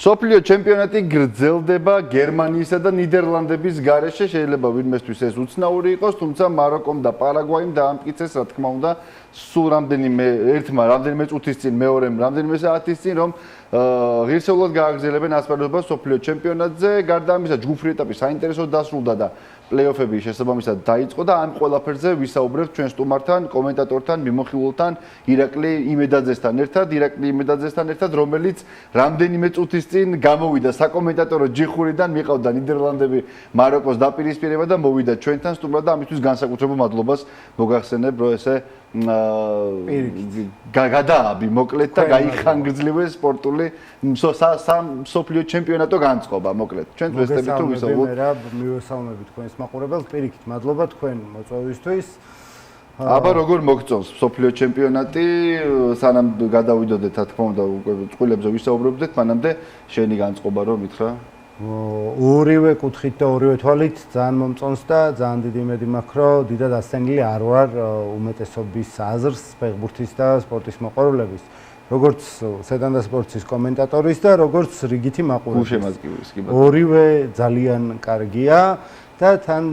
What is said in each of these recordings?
სოფლიო ჩემპიონატი გრძელდება გერმანიისა და ნიდერლანდების გარეშე. შეიძლება ვინმესთვის ეს უცნაური იყოს, თუმცა მაროკომ და პარაგვაიმ დაამტკიცეს, რა თქმა უნდა, სულ რამდენიმე წუთის წინ, მეორემ რამდენიმე საათის წინ, რომ ღირსეულად გააგრძელებენ ასპარეზობას სოფლიო ჩემპიონატზე. გარდა ამისა, ჯგუფური ეტაპი საინტერესოდ დასრულდა და პლეიოფები შესაბამისად დაიწყო და ამ ყველაფერზე ვისაუბრებთ ჩვენ სტუმართან, კომენტატორთან, მიმოხილულთან, ირაკლი იმედაძესთან ერთად, რომელიც რამდენიმე წუთის წინ გამოვიდა საკომენტატორო ჯიხურიდან, მიყავდა ნიდერლანდები მაროკოს დაპირისპირება და მოვიდა ჩვენთან სტუმრად და ამისთვის განსაკუთრებულ მადლობას მოგახსენებ, რომ ესე გადააბი მოკლედ და გაიხანგრძლივე სპორტული სოფლიო ჩემპიონატო განწყობა მოკლედ. ჩვენ ვესწრებით თუ ვისაუბროთ. მივესალმები თქვენს მაყურებელს, პირიქით მადლობა თქვენ მოწვევისთვის. აბა როგორ მოგწონს სოფლიო ჩემპიონატი, სანამ გადავიდოდეთ, რა თქმა უნდა, უკვე წყვილებზე ვისაუბრებდეთ, მანამდე შენი განწყობა რომ მითხრა. ორივე კუთხით და ორივე თვალით ძალიან მომწონს და ძალიან დიდი იმედი მაქვს, რომ დიდად ასწენილი არ ვარ უმეტესობის აზრს ფეხბურთის და სპორტის მოყვარულების, როგორც სედან და სპორტის კომენტატორის და როგორც რიგითი მაყურებლის. ორივე ძალიან კარგია და თან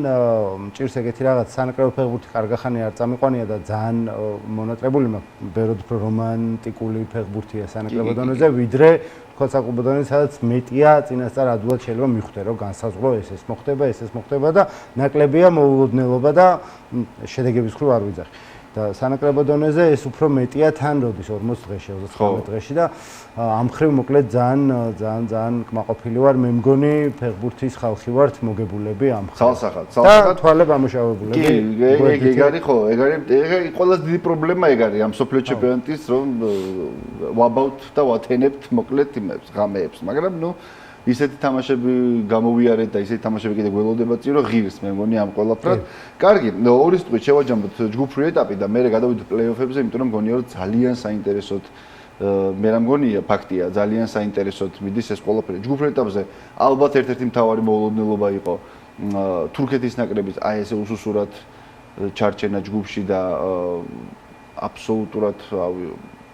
მჭირს ეგეთი რაღაც სანაკრებო ფეხბურთი კარგახანი არ წამიყვანია და ძალიან მონატრებული მაქვს, ბევრად უფრო რომანტიკული ფეხბურთია სანაკრებო დონეზე, ვიდრე თქვა საკლუბო დონეზე, სადაც მეტია წინასწარ ადვილად შეიძლება მიხვდე, რომ განსაზღვრო ეს მოხდება და ნაკლებია მოულოდნელობა და შედეგების მხრივ არ ვიძახი. და სანაკრებო დონეზე ეს უფრო მეტია თან როდის 40 დღეში, 39 დღეში და ამ ხრივ მოკლედ ძალიან კმაყოფილი ვარ, მე მგონი ფეხბურთის ხალხი ვართ მოგებულები ამ ხრივ. ცალსახად. და თვალებ ამუშავებულები. კი, ეგ არის ხო, ეგ ყველაზე დიდი პრობლემა ეგ არის ამ სოფლიო ჩემპიონატის, რომ ვაბავთ და ვათენებთ მოკლედ იმებს, ღამეებს, მაგრამ ნუ ისეთი თამაშები გამოვიარეთ და ისეთი თამაშები კიდე გველოდება წინ რომ ღირს მე მგონი ამ ყველაფრად. კარგი, ორი სტყვით შევაჯამოთ ჯგუფური ეტაპი და მე გადავიდეთ პლეიოფებზე, იმიტომ რომ მგონია რომ ძალიან საინტერესოდ მე რა მგონია ფაქტია, ძალიან საინტერესოდ მიდის ეს ყველაფერი. ჯგუფურ ეტაპზე ალბათ ერთ-ერთი მთავარი მოულოდნელობა იყო თურქეთის ნაკრების აი ესე უსუსურად ჩარჩენა ჯგუფში და აბსოლუტურად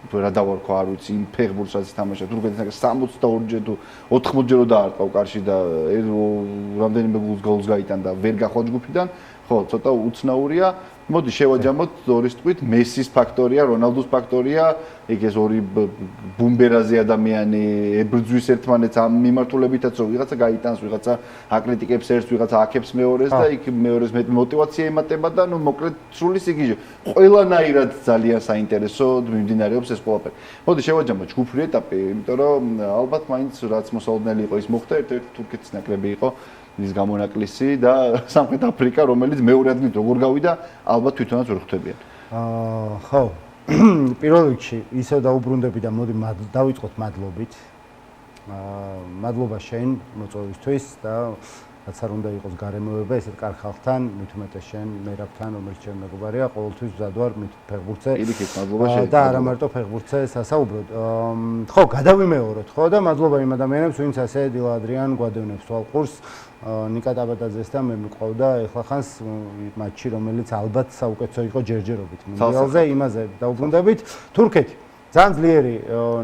რა დავარქვა არ ვიცი იმ ფეხბურთს რაც თამაშა თურქეთის ნაკრებს 62-ჯერ თუ 80-ჯერ დაარტყავ კარში და რამდენიმე გოლს გაიტანდა ვერ გახვალ ჯგუფიდან ხო ცოტა უცნაურია მოდი შევაჯამოთ ორი სტყვით მესის ფაქტორია რონალდუს ფაქტორია ეგ ეს ორი ბუმბერაზე ადამიანი ებრძვის ერთმანეთს ამ მიმართულებითაც რომ ვიღაცა გაიტანს ვიღაცა აკრიტიკებს ერთს ვიღაცა აქებს მეორეს და იქ მეორეს მეტი мотиваცია ემატება და ნუ მოკლედ სრული სიგიჟე ყველანაირად ძალიან საინტერესო მიმდინარეობს ეს ყველაფერი მოდი შევაჯამოთ ჯგუფური ეტაპი იმიტომ რომ ალბათ მაინც რაც მოსალოდნელი იყო ის მოხდა ერთ-ერთი თურქეთის ნაკრები იყო ის გამონაკლისი და სამხრეთ აფრიკა რომელიც მეორე ადგილით როგორ გავიდა ალბათ თვითონაც ვერ ხვდებიან ხო პირველ რიგში ისევ დაუბრუნდები და მოდი დავიწყოთ მადლობით მადლობა შენ მოწვევისთვის და რაც არ უნდა იყოს გარემოება ესეთ კარგ ხალხთან მით უმეტეს შენ მერაბთან რომელიც ჩემ მეგობარია ყოველთვის მზად ვარ მით ფეხბურთზე პირიქით მადლობა შენ და არა მარტო ფეხბურთზე სასაუბროდ ხო გადავიმეოროთ ხო და მადლობა იმ ადამიანებს ვინც ასე დილა ადრიან გვადევნებს თვალყურს ნიკა ტაბადაძეს და მე მიყავდა ეხლა ხანს მატჩი რომელიც ალბათ საუკეთესო იყო ჯერჯერობით მუნდიალზე იმაზე დაუბრუნდებით თურქეთი ძალიან ძლიერი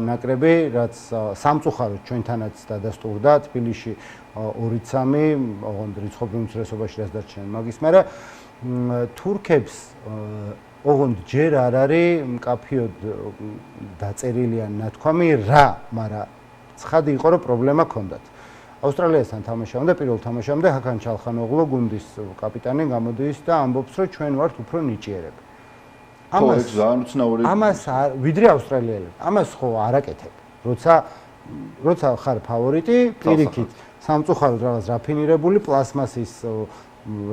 ნაკრები რაც სამწუხაროდ ჩვენთანაც დადასტურდა თბილისში 2-3 ოღონდ რიცხობრივ უმცირესობაში რაც დარჩენენ მაგის მაგრამ თურქებს ოღონდ ჯერ არ არის მკაფიოდ დაწერილია ნათქვამი რა მაგრამ ცხადი იყო რომ პრობლემა ჰქონდათ ავსტრალიასთან თამაშამდე პირველ თამაშამდე ჰაკან ჩალხანოღლუ გუნდის კაპიტანი გამოდის და ამბობს რომ ჩვენ ვართ უფრო ნიჭიერები ამას ძალიან უცნაური ამას ვიდრე ავსტრალიელები ამას ხო არაკეთებ როცა ხარ ფავორიტი პირიქით სამწუხაროდ რაღაც რაფინირებული პლასმასის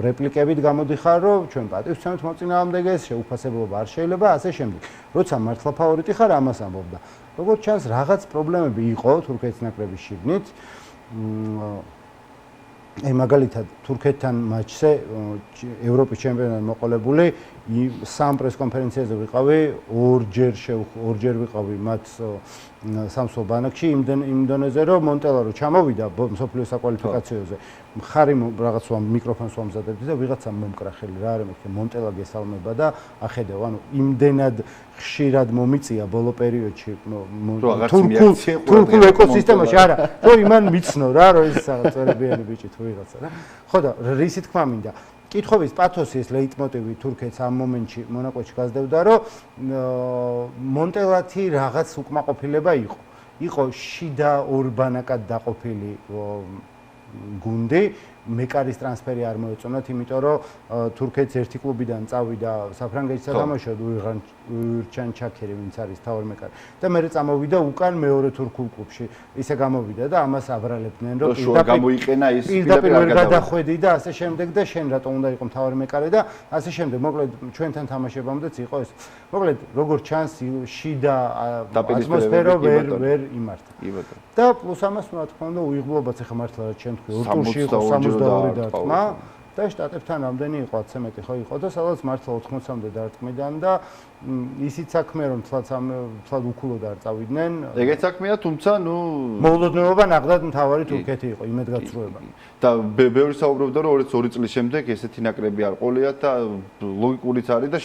რეპლიკებით გამოდიხარ რომ ჩვენ პატივს ვცემთ მოწინააღმდეგეს შეუფასებლობა არ შეიძლება ასე შემდეგ როცა მართლა ფავორიტი ხარ ამას ამბობდა როგორც ჩანს რაღაც პრობლემები იყო თურქეთის ნაკრების შიგნით აი მაგალითად თურქეთთან მატჩზე ევროპის ჩემპიონატად მოყოლებული სამ პრეს-კონფერენციაზე ვიყავი, ორჯერ ვიყავი მათ სამსო ბანაკში იმ დონეზე, რომ მონტელა რო ჩამოვიდა მსოფლიო საკვალიფიკაციოზე, მხარი რაღაც მიკროფონს ვამზადებდი და ვიღაცამ მომკრა ხელი რა არ მეკითხე, მონტელა გესალმება და ახედავ, ანუ იმდენად ხშირად მომიწია ბოლო პერიოდში თურქულ ეკოსისტემაში, არა, რომ იმან მიცნო რა, რომ ეს რაღაც წერებიანი ბიჭი თუ ვიღაცა რა. ხო და რისი თქმა მინდა კითხვის პათოსის ლეიტმოტივი თურქეთს ამ მომენტში მონაკოში გაზრდებდა, რომ მონტელათი რაღაც უკმაყოფილება იყო. იყო შიდა ორბანაკად დაყოფილი გუნდი, მეკარის ტრანსფერი არ მოეწონათ, იმიტომ რომ თურქეთს ერთი კლუბიდან წავიდა საფრანგეთში სათამაშოდ ურჩან ჩაქერი, ვინც არის თავი მეკარი. და მე წამოვიდა უკან მეორე თურქულ კლუბში. ისე გამოვიდა და ამას აბრალებდნენ, რომ პირდაპირ ვერ გადახვედი და ასე შემდეგ და შენ რატო უნდა იყო თავი მეკარი და ასე შემდეგ. მოკლედ ჩვენთან თამაშებამდეც იყო ეს. მოკლედ როგორ ჩანს შიდა ატმოსფერო ვერ იმართა. და პლუს ამას რა თქმა უნდა უიღბლობაც ახლა მართლა რა ჩვენ თქვი, ორ ტურში იყო 62 დარტყმა და შტატებთან რამდენი იყო 10-ზე მეტი ხო იყო და სადაც მართლა 80-მდე დარტყმიდან და ისიც საქმე რომ თლად უქულოდ არ წავიდნენ. ეგეც საქმეა, თუმცა ნუ მოულოდნელობა ნახდათ მთავარი თურქეთი იყო იმედგაცრუება. და ბევრი საუბრობდა რომ 2 წლის შემდეგ ესეთი ნაკრები არ ყოლიათ და ლოგიკურიც არის და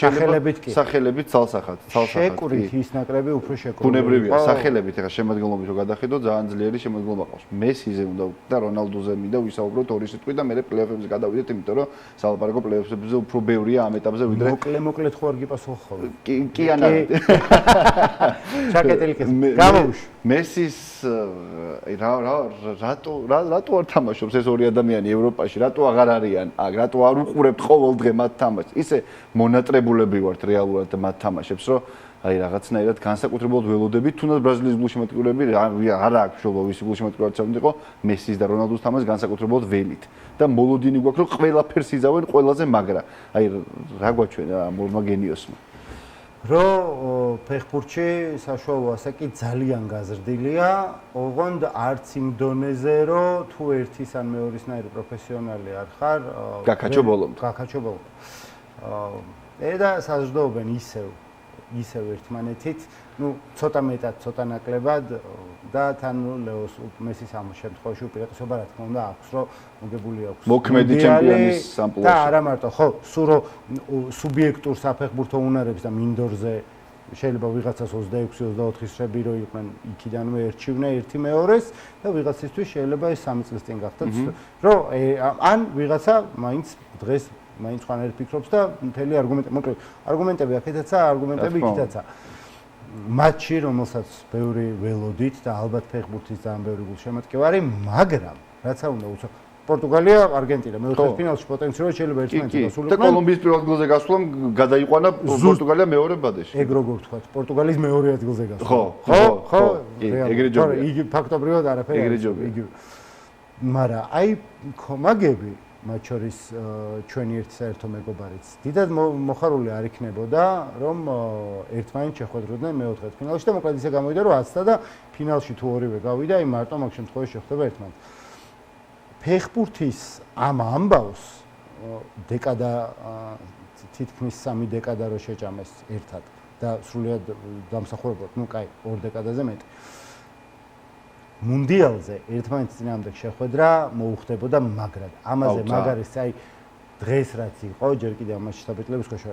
სახელებით ცალსახად შეკვრით ის ნაკრები უფრო შეკვრული. ბუნებრივია, სახელებით ახლა შემადგენლობით რო გადახედო ძალიან ძლიერი შემადგენლობა ყავს. მესიზე უნდა და რონალდოზე მინდა ვისაუბროთ ორი სიტყვით და მე პლეიოფებზე გადავიდეთ, იმიტომ რომ სალაპარაკო პლეიოფებზე უფრო ბევრია ამ ეტაპზე ვიდრე მოკლედ ხო არ გიპასუხო ხოლმე. კი ანა. ჩაკეტილი კეს. გამოვუშ. მესის რატო არ თამაშობს ეს ორი ადამიანი ევროპაში? რატო აღარ არიან? რატო არ უყურებთ ყოველდღე მათ თამაშს? ისე მონატრებულები ვართ რეალურად მათ თამაშებს, რომ აი რაღაცნაირად განსაკუთრებულად ველოდებით, თუნდაც ბრაზილიის გულშემატკივრები არ აქვს შობა ვისი გულშემატკივრად უნდა მესის და რონალდოს თამაშს განსაკუთრებულად ველით. და მოლოდინი გვაქვს, რომ ყველაფერს იზავენ ყველაზე მაგრა. აი რა გვაჩვენა ამ ორმა გენიოსმა? რომ ფეხბურთში საშუალო ასაკი ძალიან გაზრდილია, ოღონდ არც იმ დონეზე, რომ თუ ერთის ან მეორისნაირი პროფესიონალი არ ხარ, გაკაჩობოლობ. და საზრდოობენ ისევ ერთმანეთით, ну, ცოტა მეტად, ცოტა ნაკლებად და თან ლეოს მესის ამ შემთხვევაში უპირატესობა რა თქმა უნდა აქვს, რომ მოგებული აქვს მოქმედი ჩემპიონის სამპლუაში. და არა მარტო, ხო, სულ რომ სუბიექტურ საფეხბურთო უნარებს და მინდორზე შეიძლება ვიღაცას 26-24 შრები რო იყვნენ იქიდანვე ერჩივნე ერთი მეორეს და ვიღაცისთვის შეიძლება ეს 3 წლის წინ გახდათ, რომ ან ვიღაცა მაინც დღეს მაინც ხანერ ფიქრობს და მთელი არგუმენტები აქეთაცა, არგუმენტები იქითაცა. მატჩი, რომელსაც ბევრი ველოდით და ალბათ ფეხბურთის ძალიან ბევრი გულშემატკივარი, მაგრამ რაც უნდა უცებ პორტუგალია, არგენტინა მეოთხე ფინალში პოტენციალურად შეიძლება ერთმანეთს გასულიყვნენ. და კოლუმბიის პირველ ადგილზე გასვლამ გადაიყვანა პორტუგალია მეორე ბადეში. ეგ როგორ ვთქვათ, პორტუგალიის მეორე ადგილზე გასვლა. ხო, ეგრე ჯობია. იგი ფაქტობრივად არაფერი ეგრე ჯობია. მაგრამ აი კომაგები მათ შორის ჩვენი ერთი საერთო მეგობარიც დიდად მოხარული არ იქნებოდა, რომ ერთმანეთს შეხვედროდნენ მეოთხე ფინალში და მოკლედ ისე გამოვიდა, რომ 10-და და ფინალში თუ ორივე გავიდა, აი მარტო მაგ შემთხვევაში შეხვდება ერთმანეთს. ფეხბურთის ამ ამბავს დეკადა თითქმის 3 დეკადა რო შეჭამეს ერთად და სრულიად დამსახურებულად, ну, კაი, 2 დეკადაზე მეტი. მუნდიალზე ერთმანეთის წინააღმდეგ შეხვედრა მოუხდებოდა მაგრად. ამაზე მაგარის აი დღეს რაც იყო, ჯერ კიდევ ამაში საბეჭდილების ქვეშ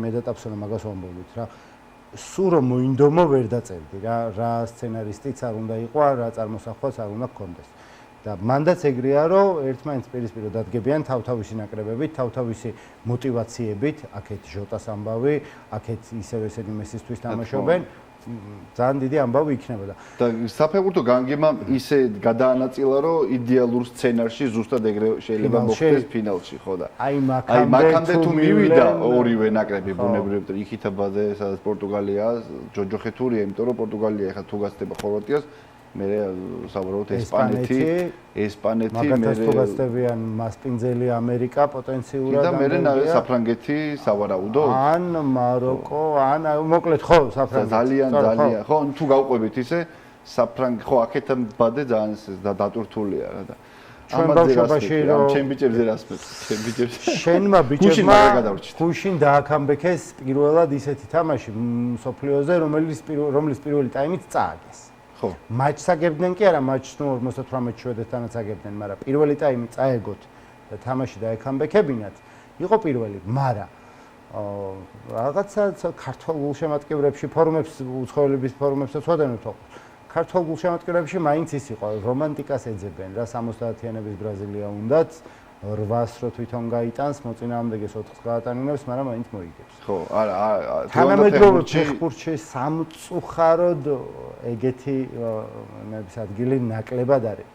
მე დატაფსონა მაგას ვამბობთ რა. სულ რომ მოინდომო ვერ დაწერდი რა სცენარისტიც არ უნდა იყო, რა წარმოსახვაც არ უნდა გქონდეს. და მანდაც ეგრეა, რომ ერთმანეთს პირისპირ დადგებიან თავთავისი ნაკრებებით, თავთავისი мотиваციებით, აქეთ ჟოტას ამბავი, აქეთ ისევ ესენი მესისთვის თამაშობენ. ძალიან დიდი ამბავი იქნებოდა. და საფეხბურთო განგებამ ისე გადაანაწილა, რომ იდეალურ სცენარში ზუსტად ეგრე შეიძლება მოხდეს ფინალში, ხო და. აი მაქამდე თუ მივიდა ორივე ნაკრები ბუნებრივად, იქითაბაძე, სადაც პორტუგალია, ჯოჯოხეთურია, იმიტომ რომ პორტუგალია ახლა თუ გასდება ხორვატიას, მე საუბრობთ ესპანეთი, მაგათაც თუ გასდებიან მასპინძელი ამერიკა პოტენციურად და მე საფრანგეთი სავარაუდო ან მაროკო, ან მოკლედ ხო, საფრანგეთი. ძალიან, ხო, თუ გავყვებით ისე, ხო, აქეთ ბადე ძალიან დატვირთულია რა და ჩვენ ბავშვობაში რომ ჩემ ბიჭებზე რას მეც ჩემ ბიჭებზე შენმა ბიჭებმა გუშინ დააკამბექეს პირველად ისეთი თამაში მსოფლიოზე რომლის პირველი ტაიმით წააგეს ხო მატჩს აგებდნენ კი არა მატჩს ნუ 58 შვედეთთანაც აგებდნენ მაგრამ პირველი ტაიმი წაეგოთ და თამაში დაეკამბექებინათ იყო პირველი მაგრამ რაღაცა ქართულ გულშემატკივრებში ფორუმებს უცხოელების ფორუმებსაც ვადევნებთ ქართულ გულშემატკივრებში მაინც ის იყო რომანტიკას ეძებენ რა 70-იანების ბრაზილია უნდათ 800 რო თვითონ გაიტანს მოწინააღმდეგეს 4-ს გაატანინებს მაგრამ მაინც მოიგებს ხო არა თანამედროვე ფეხბურთში სამწუხაროდ ეგეთი ნების ადგილი ნაკლებად არის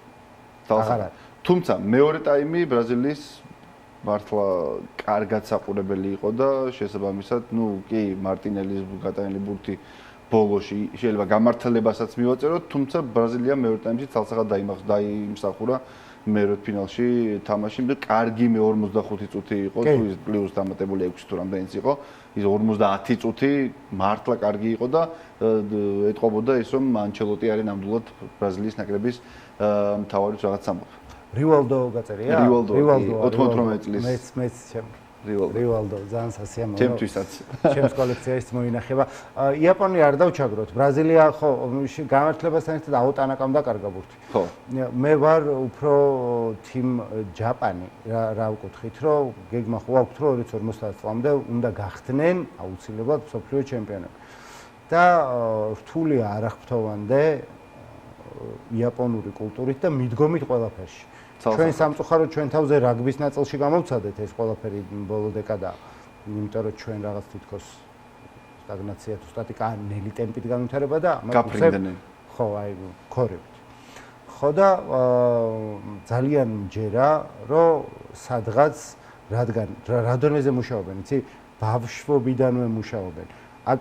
აღარა თუმცა მეორე ტაიმი ბრაზილიის მართლა კარგად საყურებელი იყო და შესაბამისად ნუ კი მარტინელის გატანილი ბურთი ბოლოში შეიძლება გამართლებასაც მივაწეროთ თუმცა ბრაზილია მეორე ტაიმში ცალსახად დაიმსახურა მეორე ფინალში თამაში და კარგი მე 45 წუთი იყო თუ ის პლუს დამატებული 6 თუ რამდენიც იყო ის 50 წუთი მართლა კარგი იყო და ეთყობოდა ის რომ ანჩელოტი არის ნამდვილად ბრაზილიის ნაკრების მთავარი რაღაც სამბო რივალდო გაწერია რივალდო 98 წლის მეც რივალდო ძალიან სასიამოვნო ჩემთვისაც ჩემს კოლექციაშიც მოინახება იაპონია არ დავჩაგროთ ბრაზილია ხო გამართლებასთან ერთად აუტანაკამ დაკარგა ბურთი ხო მე ვარ უფრო თიმ ჯაპანი რა ვკითხით რომ გეგმა ხო აქვს რომ 2050 წლამდე უნდა გახდნენ აუცილებლად მსოფლიო ჩემპიონები და რთული არ აღფრთოვანდე იაპონური კულტურით და მიდგომით ყველაფერში ჩვენ სამწუხაროდ ჩვენ თავზე რაგბის ნაწილში გამოვცადეთ ეს ყველაფერი ბოლო დეკადა იმიტომ რომ ჩვენ რაღაც თითქოს სტაგნაცია თუ სტატიკა ნელი ტემპით განვითარება და გაფრინდნენ ხო აი ქორებით ხო და ძალიან მჯერა რომ სადღაც რადგან რა დონეზე მუშაობენ იცი ბავშვობიდანვე მუშაობენ აქ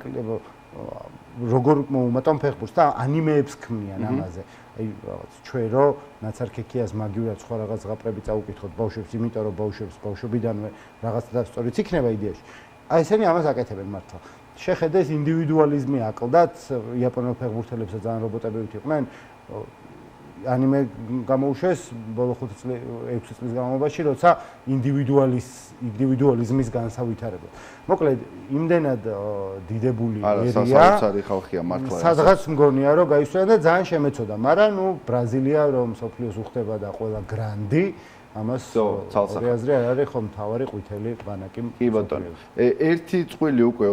როგორ მომატონ ფეხბურთს და ანიმეებს ქმნიან ამაზე აი რაღაც ჩვერო ნაცარქექიას მაგივრად სხვა რაღაც ზღაპრები წაუკითხოთ ბავშვებს იმიტომ რომ ბავშვებს ბავშვობიდანვე რაღაც და სწორიც იქნება იდეაში აი ესენი ამას აკეთებენ მართლა შეხედეს ინდივიდუალიზმი აკლდათ იაპონელ ფეხბურთელებსაც ძალიან რობოტებივით იყვნენ ანიმე გამოუშვეს ბოლო 5 წლის 6 წლის განმავლობაში როცა ინდივიდუალიზმის განსავითარებლად მოკლედ იმდენად დიდებული ერია სასაოცარი ხალხია მართლა სადღაც მგონია რომ გაისვენა და ძალიან შემეცოდა მაგრამ ნუ ბრაზილია რომ მსოფლიოს უხდება და ყველა გრანდი ამას ორი აზრი არ არის ხომ თავარი ყვითელი ბანაკი კი ბატონო ერთი წყვილი უკვე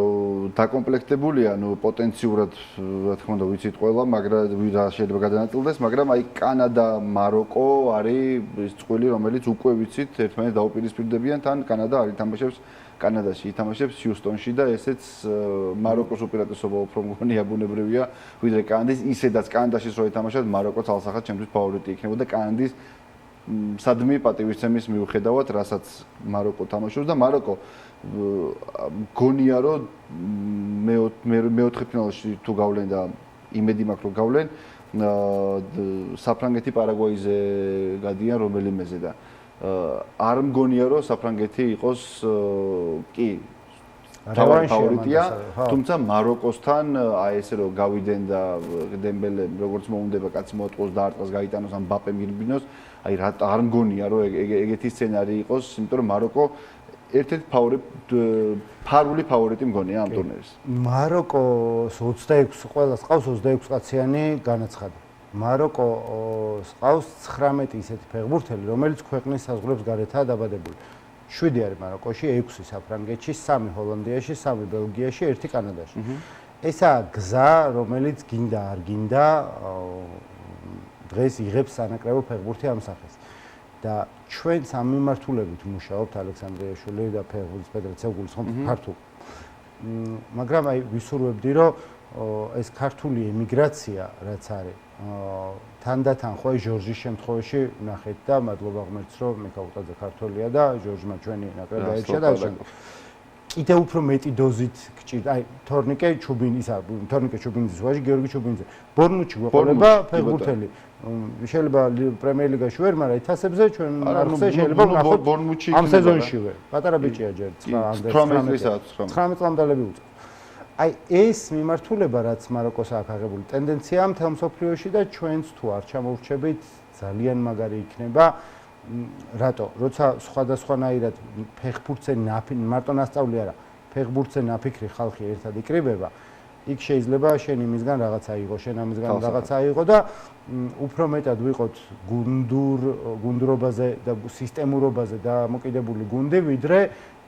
დაკომპლექტებულია ნუ პოტენციურად რა თქმა უნდა ვიცით ყველა მაგრამ რა შეიძლება გადანაწილდეს მაგრამ აი კანადა მაროკო არის ის წყვილი რომელიც უკვე ვიცით ერთმანეთს დაუპირისპირდებიან თან კანადა არ ითამაშებს კანადაში ითამაშებს ჰიუსტონში და ესეც მაროკოს უპირატესობა უფრო მგონია ბუნებრივია ვიდრე კანადის ისედაც კანადაში რო ითამაშოთ მაროკო ცალსახად ჩემთვის ფავორიტი იქნებოდა კანადის სადმი პატივისცემის მიუხედავად, რასაც მაროკო თამაშობს და მაროკო გონია რომ მეოთხე ფინალში თუ გავლენ და იმედი მაქვს რომ გავლენ საფრანგეთი პარაგვაიზე გადიან რომელიმეზე და არ მგონია რომ საფრანგეთი იყოს კი ფავორიტია, თუმცა მაროკოსთან აი ესე რომ გავიდენ და დემბელე როგორც მოუნდება კაცი მოატყოს და არტყას გაიტანოს ან ბაპე მირბინოს აი რა არ მგონია რომ ეგეთი სცენარი იყოს, იმიტომ რომ მაროკო ერთ-ერთი ფარული ფავორიტი მგონია ამ ტურნირის. მაროკოს 26 ყველას ყავს 26 კაციანი განაცხადი. მაროკოს ყავს 19 ისეთი ფეხბურთელი, რომელიც ქვეყნის საზღვრებს გარეთაა დაბადებული. 7 არის მაროკოში, 6 საფრანგეთში, 3 ჰოლანდიაში, 3 ბელგიაში, 1 კანადაში. ესაა გზა, რომელიც გინდა არ გინდა დღეს იღებს სანაკრებო ფეხბურთი ამ სახეს. და ჩვენ სამიმართულებით მუშაობთ ალექსანდრიაშვილი და ფეხბურთის ფედერაცია გულისხმობ ქართულ. მაგრამ აი ვისურვებდი რომ ეს ქართული ემიგრაცია რაც არის თანდათან ხო ჟორჟის შემთხვევაში ნახეთ და მადლობა ღმერთს რომ მიქაუტაძე ქართველია და ჟორჟმა ჩვენი ნაკრები აირჩია და კიდე უფრო მეტი დოზით გჭირდა აი თორნიკე ჩუბინისა თორნიკე ჩუბინიძის ვაჟი გიორგი ჩუბინიძე ბორნმუთში გვეყოლება ფეხბურთელი შეიძლება პრემიერ ლიგაში ვერ მაგრამ ითასებზე ჩვენ არხზე შეიძლება ვნახოთ ბორნმუთში ამ სეზონშივე პატარა ბიჭია ჯერ 19 წლამდელები უწევს აი ეს მიმართულება რაც მაროკოს აქვს აღებული ტენდენცია მთელ მსოფლიოში და ჩვენც თუ არ ჩამოვრჩებით ძალიან მაგარი იქნება რატო? როცა სხვადასხვანაირად ფეხბურთზე მარტო ნასწავლი არა, ფეხბურთზე ნაფიქრი ხალხი ერთად იკრიბება, იქ შეიძლება შენ იმისგან რაღაცა აიღო, შენ ამისგან რაღაცა აიღო და უფრო მეტად ვიყოთ გუნდრობაზე და სისტემურობაზე დამოკიდებული გუნდი, ვიდრე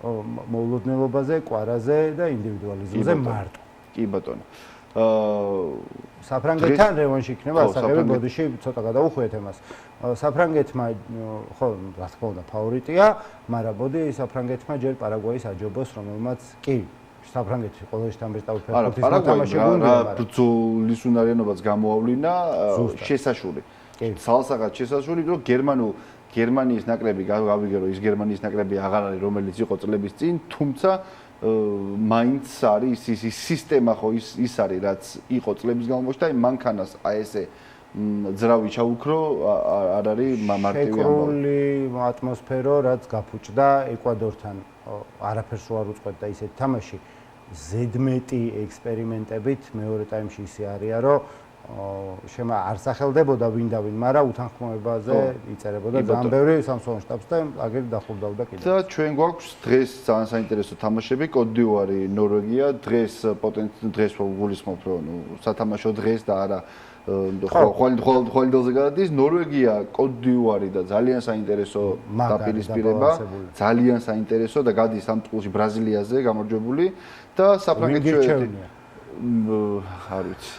მოულოდნელობაზე, კვარაზე და ინდივიდუალიზმზე მარტო. კი ბატონო. საფრანგეთთან რევანში იქნება, ასაღები ბოდიში ცოტა გადავუხვიეთ ამას. საფრანგეთმა ხო, რა თქმა უნდა, ფავორიტია, მაგრამ ბოდი საფრანგეთმა ჯერ პარაგვაის აჯობოს, რომელმაც კი საფრანგეთი ყველაზე შთამბეჭდავი ფეხბურთის მოთამაშე გუნდია, მაგრამ ბრძოლის უნარიანობაც გამოავლინა შესაშური. სალსაღად შესაშური, რომ გერმანიის ნაკრები გავიგე, რომ ის გერმანიის ნაკრები აღარ არის, რომელიც იყო წლების წინ, თუმცა მაინც არის ის სისტემა ხო ის არის, რაც იყო წლების განმავლობაში და მანქანას აი ესე ძრავი ჩაუქრო არ არის მარტივი ამბავი. შეკრული ატმოსფერო, რაც გაფუჭდა ეკვადორთან, არაფერს უარ უწყვეტ და ისეთ თამაში ზედმეტი ექსპერიმენტებით მეორე ტაიმში ისე არიან, რომ არ სახელდებოდა ვინ და ვინ, მაგრამ უთანხმოებაზე იწერებოდა ძალიან ბევრი სამსუალო შტაბს და აგერ დახურდავდა კიდე. და ჩვენ გვაქვს დღეს ძალიან საინტერესო თამაშები, კოტ-დივუარი, ნორვეგია, დღეს გულისხმობ, რომ სათამაშო დღეს და არა ხვალინდელზე გადადის, ნორვეგია, კოტ-დივუარი და ძალიან საინტერესო დაპირისპირება, ძალიან საინტერესო და გადის ამ წყულში ბრაზილიაზე გამარჯვებული და საფრანგეთში არ ვიცი.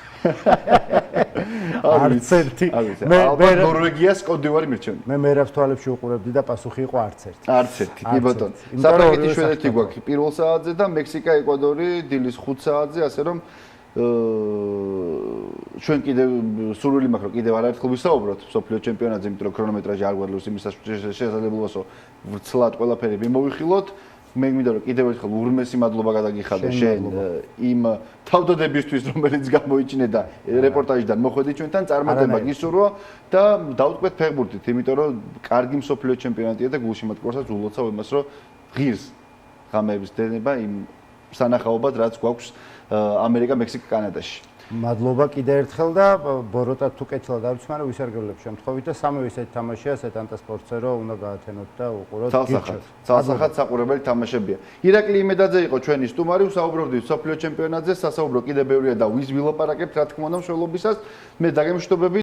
არც ერთი. ალბათ ნორვეგიას კოტ-დივუარი მირჩევია. მე მერაბს თვალებში უყურებდი და პასუხი იყო არც ერთი. არც ერთი, კი ბატონო. საფრანგეთი შვედეთი გვაქვს პირველ საათზე და მექსიკა, ეკვადორი დილის 5 საათზე, ასე რომ ჩვენ კიდევ სურვილი მაქვს რომ კიდევ არაერთხელ ვისაუბროთ მსოფლიო ჩემპიონატზე, იმიტომ რომ ქრონომეტრაჟი არ გვაძლევს იმის შესაძლებლობას, რომ ვრცლად ყველაფერი მიმოვიხილოთ. მე მინდა რომ კიდევ ერთხელ ურმესი მადლობა გადაგიხადე შენ იმ თავდადებისთვის, რომელიც გამოიჩინე და რეპორტაჟიდან მოხვედი ჩვენთან, წარმატება გისურვა და დავუკვეთ ფეხბურთით, იმიტომ რომ კარგი მსოფლიო ჩემპიონატია და გულშემატკივრსაც ულოცავ იმას, რომ ღირს ღამეების დენება იმ სანახაობად, რაც გვაქვს ამერიკა, მექსიკა, კანადაში. მადლობა კიდევ ერთხელ და ბოროტად თუ კეთილად არ ვიცი, მაგრამ ვისარგებლებ შემთხვევით და სამივე ისეთი თამაშია სეტანტა სპორტზე, რომ უნდა გაათენოთ და უყუროთ. ცალსახად საყურებელი თამაშებია. ირაკლი იმედაძე იყო ჩვენი სტუმარი, ვსაუბრობდით მსოფლიო ჩემპიონატზე, სასაუბრო კიდევ ბევრია და ვილაპარაკებთ, რა თქმა უნდა, მშველობისას. მე დაგემშვიდობები.